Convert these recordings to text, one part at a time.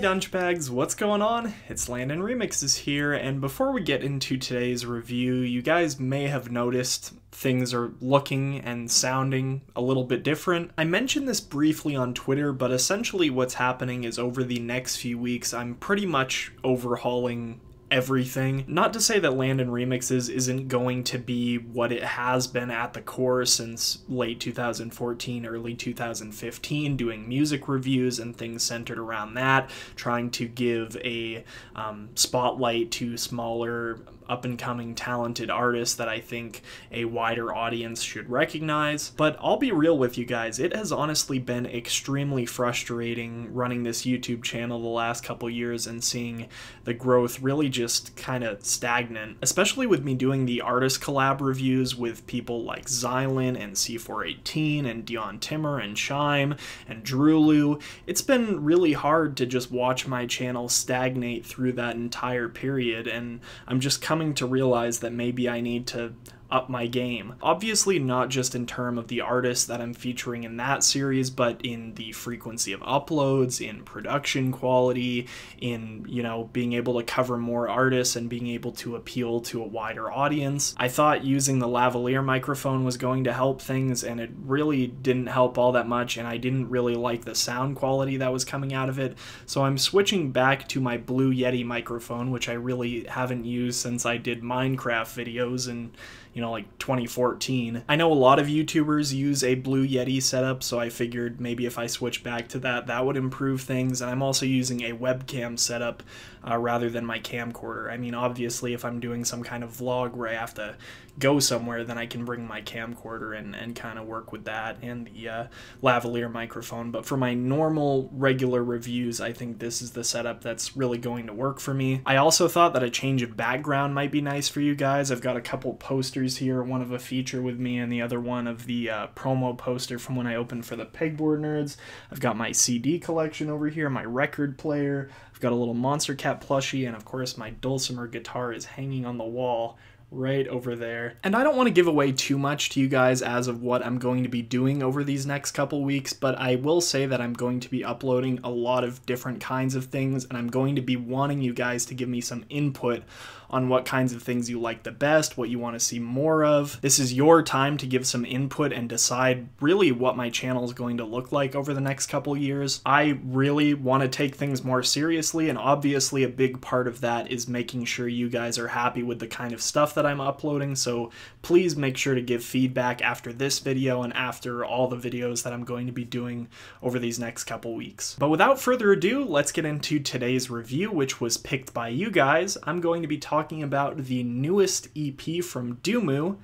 Dunchbags, what's going on? It's Landon Remixes here, and before we get into today's review, you guys may have noticed things are looking and sounding a little bit different. I mentioned this briefly on Twitter, but essentially what's happening is over the next few weeks, I'm pretty much overhauling everything. Not to say that Landon Remixes isn't going to be what it has been at the core since late 2014, early 2015, doing music reviews and things centered around that, trying to give a spotlight to smaller, up-and-coming talented artists that I think a wider audience should recognize. But I'll be real with you guys, it has honestly been extremely frustrating running this YouTube channel the last couple years and seeing the growth really just kind of stagnant, especially with me doing the artist collab reviews with people like Xylin and C418 and Dion Timmer and Shime and Drulu. It's been really hard to just watch my channel stagnate through that entire period, and I'm just coming to realize that maybe I need to up my game. Obviously not just in terms of the artists that I'm featuring in that series, but in the frequency of uploads, in production quality, in, you know, being able to cover more artists and being able to appeal to a wider audience. I thought using the lavalier microphone was going to help things, and it really didn't help all that much, and I didn't really like the sound quality that was coming out of it. So I'm switching back to my Blue Yeti microphone, which I really haven't used since I did Minecraft videos and like 2014. I know a lot of YouTubers use a Blue Yeti setup, so I figured maybe if I switch back to that, that would improve things. And I'm also using a webcam setup rather than my camcorder. I mean, obviously, if I'm doing some kind of vlog where I have to go somewhere, then I can bring my camcorder and kind of work with that and the lavalier microphone. But for my normal, regular reviews, I think this is the setup that's really going to work for me. I also thought that a change of background might be nice for you guys. I've got a couple posters here, one of a feature with me and the other one of the promo poster from when I opened for the Pegboard Nerds. I've got my CD collection over here, my record player, I've got a little Monstercat plushie, and of course my dulcimer guitar is hanging on the wall right over there. And I don't want to give away too much to you guys as of what I'm going to be doing over these next couple weeks, but I will say that I'm going to be uploading a lot of different kinds of things, and I'm going to be wanting you guys to give me some input on what kinds of things you like the best, what you want to see more of. This is your time to give some input and decide really what my channel is going to look like over the next couple years. I really want to take things more seriously, and obviously a big part of that is making sure you guys are happy with the kind of stuff that I'm uploading, so please make sure to give feedback after this video and after all the videos that I'm going to be doing over these next couple weeks. But without further ado, let's get into today's review, which was picked by you guys. I'm going to be talking about the newest EP from Duumu,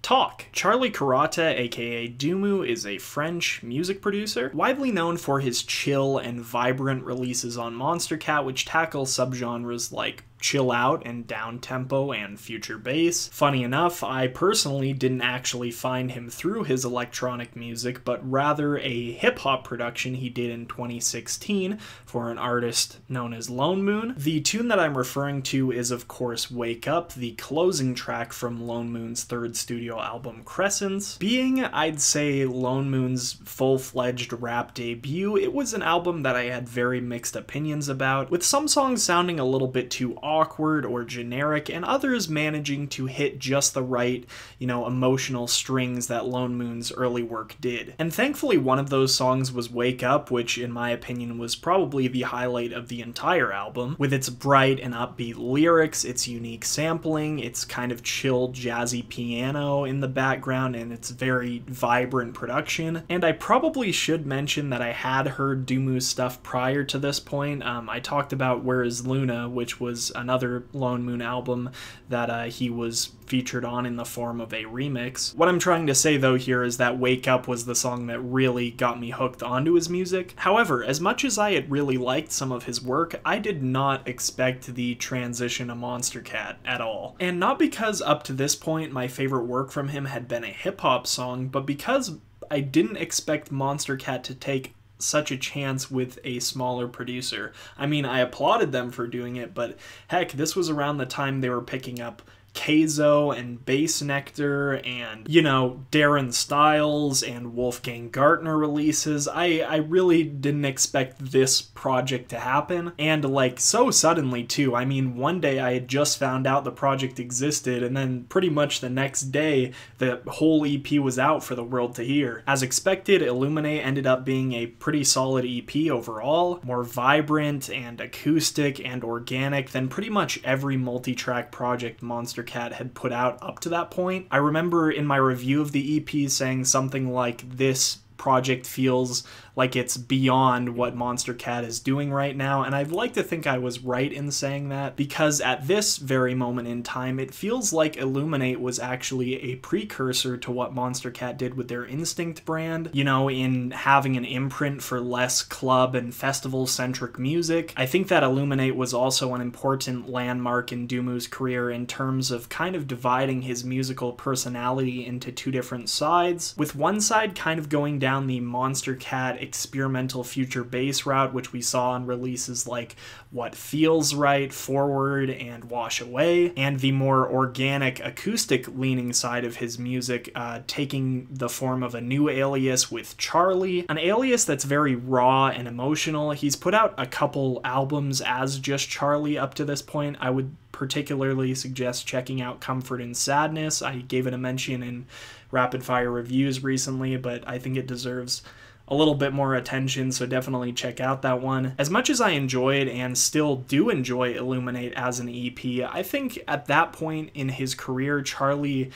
Talk. Charlie Karate, aka Duumu, is a French music producer, widely known for his chill and vibrant releases on Monstercat, which tackle subgenres like chill out and down tempo and future bass. Funny enough, I personally didn't actually find him through his electronic music, but rather a hip-hop production he did in 2016 for an artist known as Lone Moon. The tune that I'm referring to is of course Wake Up, the closing track from Lone Moon's third studio album Crescents. Being, I'd say, Lone Moon's full-fledged rap debut, it was an album that I had very mixed opinions about, with some songs sounding a little bit too awkward or generic, and others managing to hit just the right, emotional strings that Lone Moon's early work did. And thankfully one of those songs was Wake Up, which in my opinion was probably the highlight of the entire album, with its bright and upbeat lyrics, its unique sampling, its kind of chill jazzy piano in the background, and its very vibrant production. And I probably should mention that I had heard Duumu's stuff prior to this point. I talked about Where Is Luna, which was another Lone Moon album that he was featured on in the form of a remix. What I'm trying to say though here is that Wake Up was the song that really got me hooked onto his music. However, as much as I had really liked some of his work, I did not expect the transition to Monstercat at all. And not because up to this point my favorite work from him had been a hip-hop song, but because I didn't expect Monstercat to take such a chance with a smaller producer. I mean, I applauded them for doing it, but heck, this was around the time they were picking up Keizo and Bass Nectar and, you know, Darren Styles and Wolfgang Gartner releases. I really didn't expect this project to happen, and like so suddenly too. I mean, one day I had just found out the project existed, and then pretty much the next day the whole EP was out for the world to hear. As expected, Illuminate ended up being a pretty solid EP overall, more vibrant and acoustic and organic than pretty much every multi-track project Monstercat had put out up to that point. I remember in my review of the EP saying something like, this project feels like it's beyond what Monstercat is doing right now, and I'd like to think I was right in saying that, because at this very moment in time, it feels like Illuminate was actually a precursor to what Monstercat did with their Instinct brand, you know, in having an imprint for less club and festival-centric music. I think that Illuminate was also an important landmark in Duumu's career in terms of kind of dividing his musical personality into two different sides, with one side kind of going down the Monstercat experimental future bass route, which we saw on releases like What Feels Right, Forward, and Wash Away, and the more organic acoustic leaning side of his music, taking the form of a new alias with Charlie, an alias that's very raw and emotional. He's put out a couple albums as just Charlie up to this point. I would particularly suggest checking out Comfort and Sadness. I gave it a mention in rapid fire reviews recently, but I think it deserves a little bit more attention, so definitely check out that one. As much as I enjoyed and still do enjoy Illuminate as an EP, I think at that point in his career, Charlie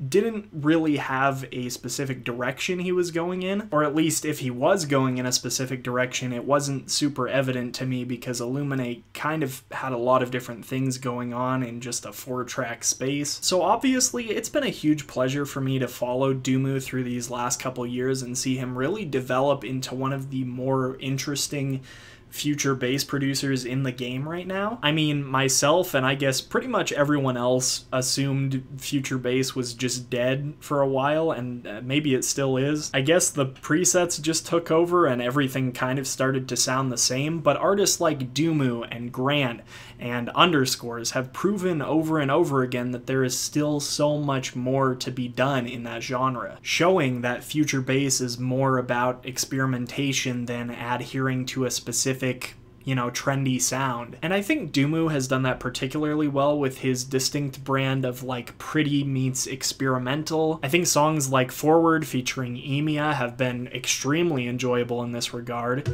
didn't really have a specific direction he was going in, or at least if he was going in a specific direction, it wasn't super evident to me, because Illuminate kind of had a lot of different things going on in just a 4-track space. So obviously it's been a huge pleasure for me to follow Duumu through these last couple years and see him really develop into one of the more interesting future bass producers in the game right now. I mean, myself and I guess pretty much everyone else assumed future bass was just dead for a while, and maybe it still is. I guess the presets just took over and everything kind of started to sound the same, but artists like Duumu and Grant and Underscores have proven over and over again that there is still so much more to be done in that genre, showing that future bass is more about experimentation than adhering to a specific, you know, trendy sound. And I think Duumu has done that particularly well with his distinct brand of like pretty meets experimental. I think songs like Forward featuring Emiya have been extremely enjoyable in this regard.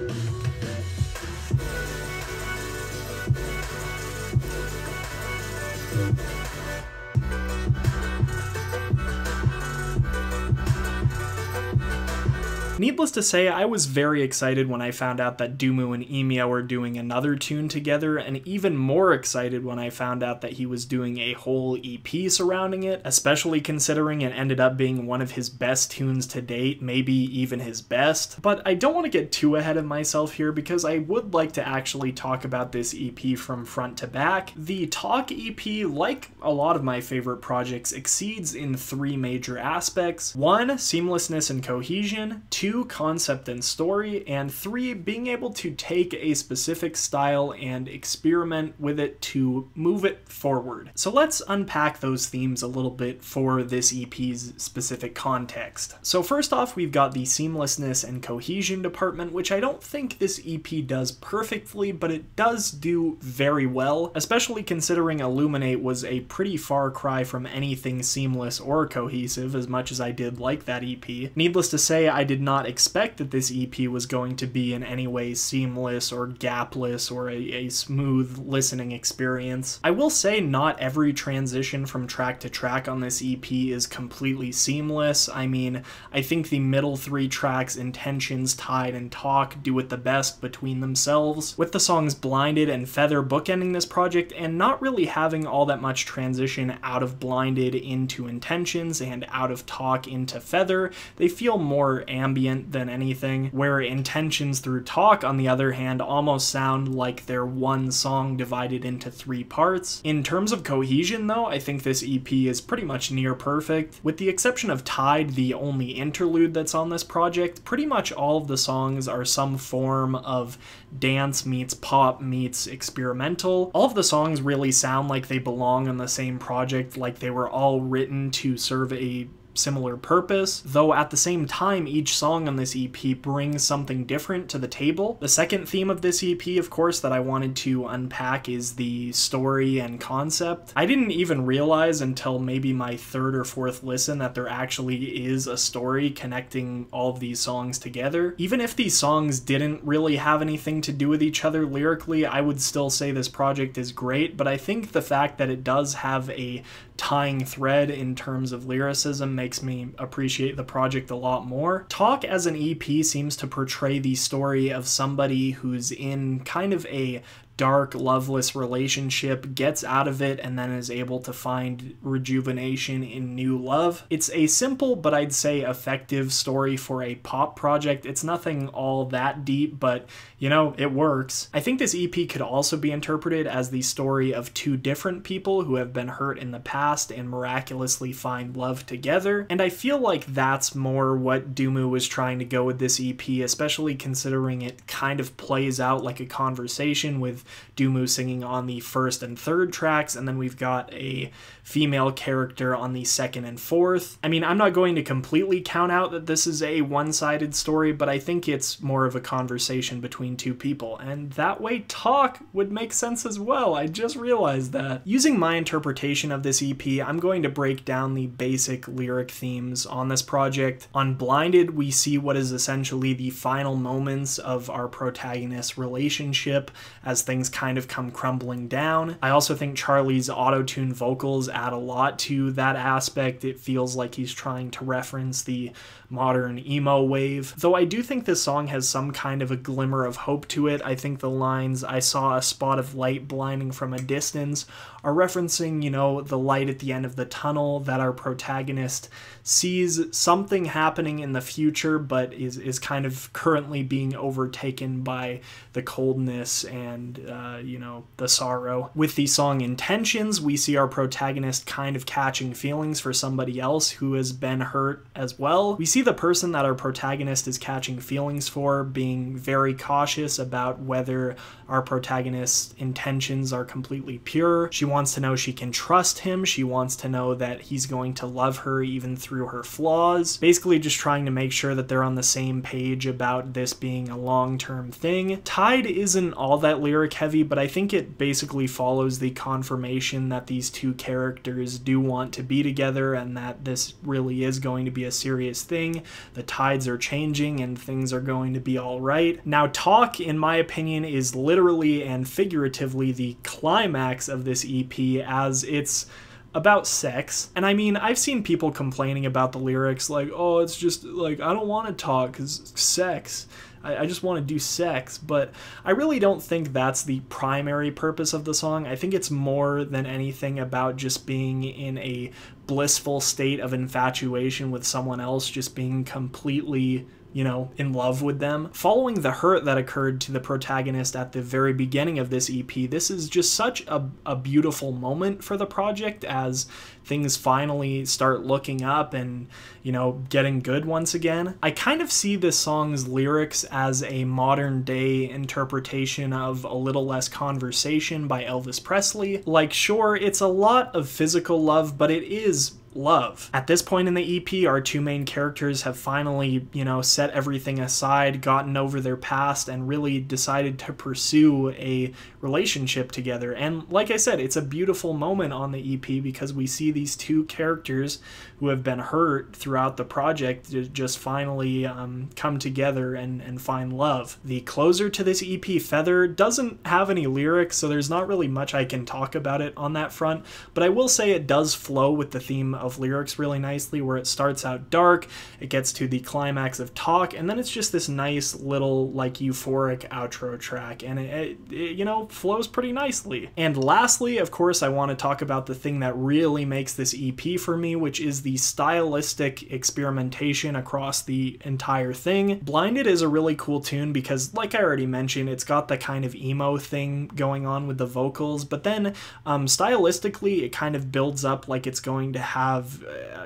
Needless to say, I was very excited when I found out that Duumu and Emiya were doing another tune together, and even more excited when I found out that he was doing a whole EP surrounding it, especially considering it ended up being one of his best tunes to date, maybe even his best. But I don't want to get too ahead of myself here, because I would like to actually talk about this EP from front to back. The Talk EP, like a lot of my favorite projects, exceeds in 3 major aspects. 1, seamlessness and cohesion. 2, concept and story, and 3, being able to take a specific style and experiment with it to move it forward. So let's unpack those themes a little bit for this EP's specific context. So first off, we've got the seamlessness and cohesion department, which I don't think this EP does perfectly, but it does do very well, especially considering Illuminate was a pretty far cry from anything seamless or cohesive, as much as I did like that EP. Needless to say, I did not expect that this EP was going to be in any way seamless or gapless or a smooth listening experience. I will say not every transition from track to track on this EP is completely seamless. I mean, I think the middle 3 tracks, Intentions, Tide, and Talk, do it the best between themselves, with the songs Blinded and Feather bookending this project and not really having all that much transition out of Blinded into Intentions and out of Talk into Feather. They feel more ambient ambient than anything, where Intentions through Talk, on the other hand, almost sound like they're one song divided into 3 parts. In terms of cohesion, though, I think this EP is pretty much near perfect. With the exception of Tide, the only interlude that's on this project, pretty much all of the songs are some form of dance meets pop meets experimental. All of the songs really sound like they belong on the same project, like they were all written to serve a similar purpose, though at the same time each song on this EP brings something different to the table. The second theme of this EP, of course, that I wanted to unpack is the story and concept. I didn't even realize until maybe my 3rd or 4th listen that there actually is a story connecting all of these songs together. Even if these songs didn't really have anything to do with each other lyrically, I would still say this project is great, but I think the fact that it does have a tying thread in terms of lyricism makes me appreciate the project a lot more. Talk as an EP seems to portray the story of somebody who's in kind of a dark, loveless relationship, gets out of it, and then is able to find rejuvenation in new love. It's a simple, but I'd say effective story for a pop project. It's nothing all that deep, but you know, it works. I think this EP could also be interpreted as the story of 2 different people who have been hurt in the past and miraculously find love together, and I feel like that's more what Duumu was trying to go with this EP, especially considering it kind of plays out like a conversation with Duumu singing on the 1st and 3rd tracks, and then we've got a female character on the 2nd and 4th. I mean, I'm not going to completely count out that this is a one-sided story, but I think it's more of a conversation between 2 people, and that way Talk would make sense as well. I just realized that. Using my interpretation of this EP, I'm going to break down the basic lyric themes on this project. Unblinded, we see what is essentially the final moments of our protagonist's relationship as things kind of come crumbling down. I also think Charlie's auto-tune vocals add a lot to that aspect. It feels like he's trying to reference the modern emo wave, though I do think this song has some kind of a glimmer of hope to it. I think the lines, "I saw a spot of light blinding from a distance," are referencing, you know, the light at the end of the tunnel, that our protagonist sees something happening in the future, but is kind of currently being overtaken by the coldness and, you know, the sorrow. With the song Intentions, we see our protagonist kind of catching feelings for somebody else who has been hurt as well. We see the person that our protagonist is catching feelings for being very cautious about whether our protagonist's intentions are completely pure. She wants to know she can trust him. She wants to know that he's going to love her even through her flaws. Basically just trying to make sure that they're on the same page about this being a long-term thing. Tide isn't all that lyric heavy, but I think it basically follows the confirmation that these 2 characters do want to be together and that this really is going to be a serious thing. The tides are changing and things are going to be all right. Now, Talk, in my opinion, is literally and figuratively the climax of this EP, as it's about sex. And I mean, I've seen people complaining about the lyrics like, oh, it's just like, I don't want to talk because sex. I just want to do sex, but I really don't think that's the primary purpose of the song. I think it's more than anything about just being in a blissful state of infatuation with someone else, just being completely, you know, in love with them. Following the hurt that occurred to the protagonist at the very beginning of this EP, this is just such a beautiful moment for the project as things finally start looking up and, you know, getting good once again. I kind of see this song's lyrics as a modern day interpretation of A Little Less Conversation by Elvis Presley. Like, sure, it's a lot of physical love, but it is love. At this point in the EP, our 2 main characters have finally, you know, set everything aside, gotten over their past, and really decided to pursue a relationship together. And like I said, it's a beautiful moment on the EP because we see these 2 characters who have been hurt throughout the project just finally come together and find love. The closer to this EP, Feather, doesn't have any lyrics, so there's not really much I can talk about it on that front, but I will say it does flow with the theme of of lyrics really nicely, where it starts out dark, it gets to the climax of Talk, and then it's just this nice little like euphoric outro track, and it you know, flows pretty nicely. And lastly, of course, I want to talk about the thing that really makes this EP for me, which is the stylistic experimentation across the entire thing. Blinded is a really cool tune because, like I already mentioned, it's got the kind of emo thing going on with the vocals, but then stylistically it kind of builds up like it's going to have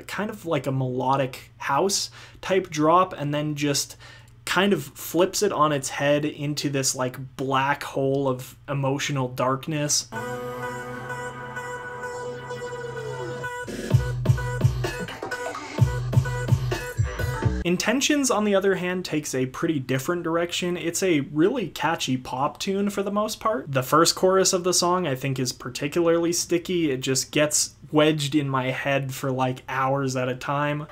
kind of like a melodic house type drop, and then just kind of flips it on its head into this like black hole of emotional darkness. Intentions, on the other hand, takes a pretty different direction. It's a really catchy pop tune for the most part. The first chorus of the song I think is particularly sticky. It just gets wedged in my head for like hours at a time.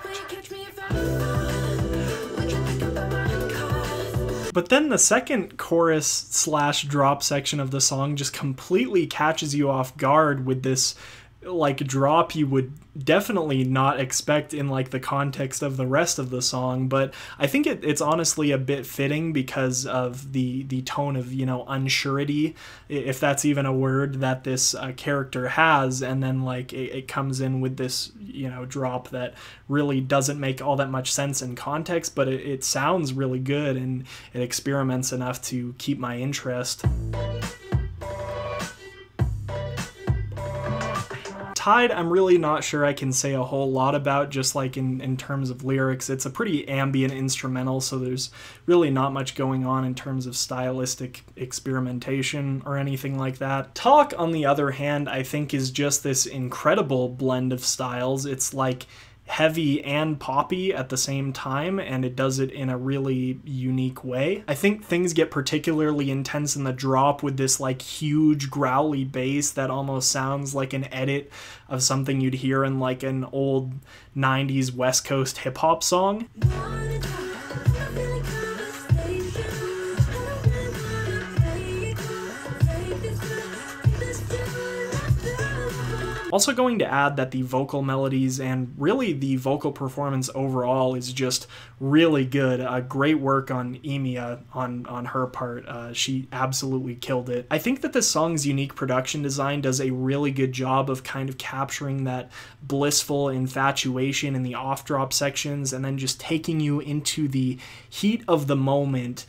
But then the second chorus slash drop section of the song just completely catches you off guard with this like drop you would definitely not expect in like the context of the rest of the song. But I think it's honestly a bit fitting because of the tone of, you know, unsurety, if that's even a word, that this character has, and then like it comes in with this, you know, drop that really doesn't make all that much sense in context, but it sounds really good and it experiments enough to keep my interest. Tide, I'm really not sure I can say a whole lot about, just like in terms of lyrics. It's a pretty ambient instrumental, so there's really not much going on in terms of stylistic experimentation or anything like that. Talk, on the other hand, I think is just this incredible blend of styles. It's like heavy and poppy at the same time, and it does it in a really unique way. I think things get particularly intense in the drop with this like huge growly bass that almost sounds like an edit of something you'd hear in like an old 90s West Coast hip-hop song. Also going to add that the vocal melodies and really the vocal performance overall is just really good. Great work on Emiya on her part. She absolutely killed it. I think that this song's unique production design does a really good job of kind of capturing that blissful infatuation in the off-drop sections and then just taking you into the heat of the moment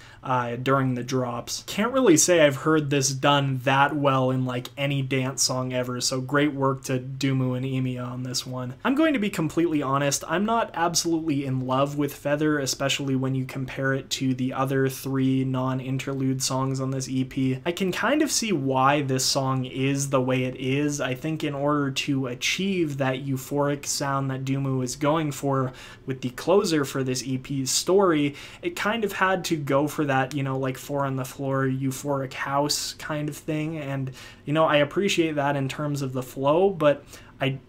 during the drops. Can't really say I've heard this done that well in like any dance song ever, so great work to Duumu and Emiya on this one. I'm going to be completely honest, I'm not absolutely in love with Feather, especially when you compare it to the other 3 non-interlude songs on this EP. I can kind of see why this song is the way it is. I think in order to achieve that euphoric sound that Duumu is going for with the closer for this EP's story, it kind of had to go for that, you know, like 4 on the floor euphoric house kind of thing, and you know, I appreciate that in terms of the flow, but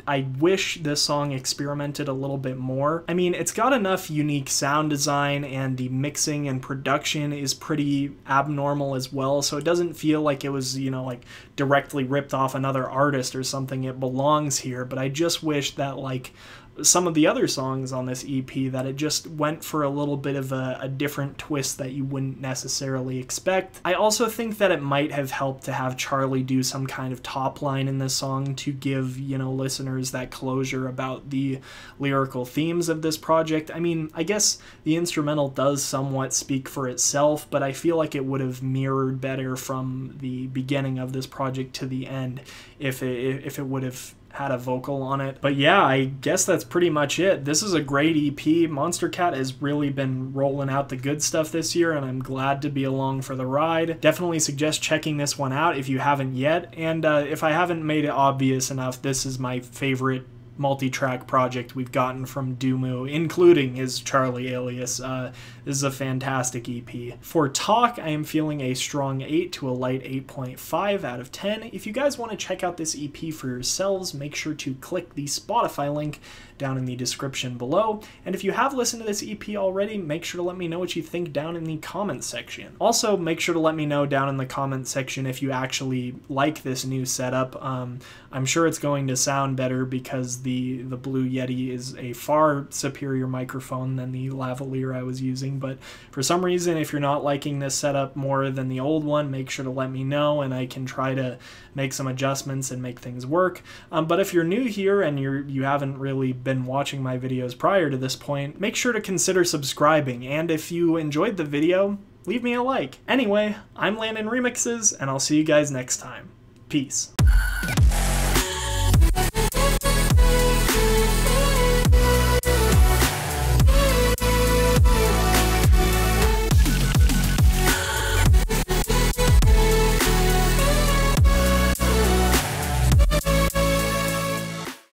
I wish this song experimented a little bit more. I mean, it's got enough unique sound design, and the mixing and production is pretty abnormal as well, so it doesn't feel like it was, you know, like directly ripped off another artist or something. It belongs here, but I just wish that like some of the other songs on this EP that it just went for a little bit of a different twist that you wouldn't necessarily expect. I also think that it might have helped to have Charlie do some kind of top line in this song to give, you know, listeners that closure about the lyrical themes of this project. I mean, I guess the instrumental does somewhat speak for itself, but I feel like it would have mirrored better from the beginning of this project to the end if it would have had a vocal on it. But yeah, I guess that's pretty much it. This is a great EP. Monstercat has really been rolling out the good stuff this year, and I'm glad to be along for the ride. Definitely suggest checking this one out if you haven't yet, and if I haven't made it obvious enough, this is my favorite multi-track project we've gotten from Duumu, including his Charlie alias. This is a fantastic EP. For Talk, I am feeling a strong 8 to a light 8.5 out of 10. If you guys want to check out this EP for yourselves, make sure to click the Spotify link down in the description below. And if you have listened to this EP already, make sure to let me know what you think down in the comments section. Also, make sure to let me know down in the comments section if you actually like this new setup. I'm sure it's going to sound better because the Blue Yeti is a far superior microphone than the lavalier I was using, but for some reason, if you're not liking this setup more than the old one, make sure to let me know and I can try to make some adjustments and make things work. But if you're new here and you haven't really been watching my videos prior to this point, make sure to consider subscribing, and if you enjoyed the video, leave me a like. Anyway, I'm Landon Remixes, and I'll see you guys next time. Peace.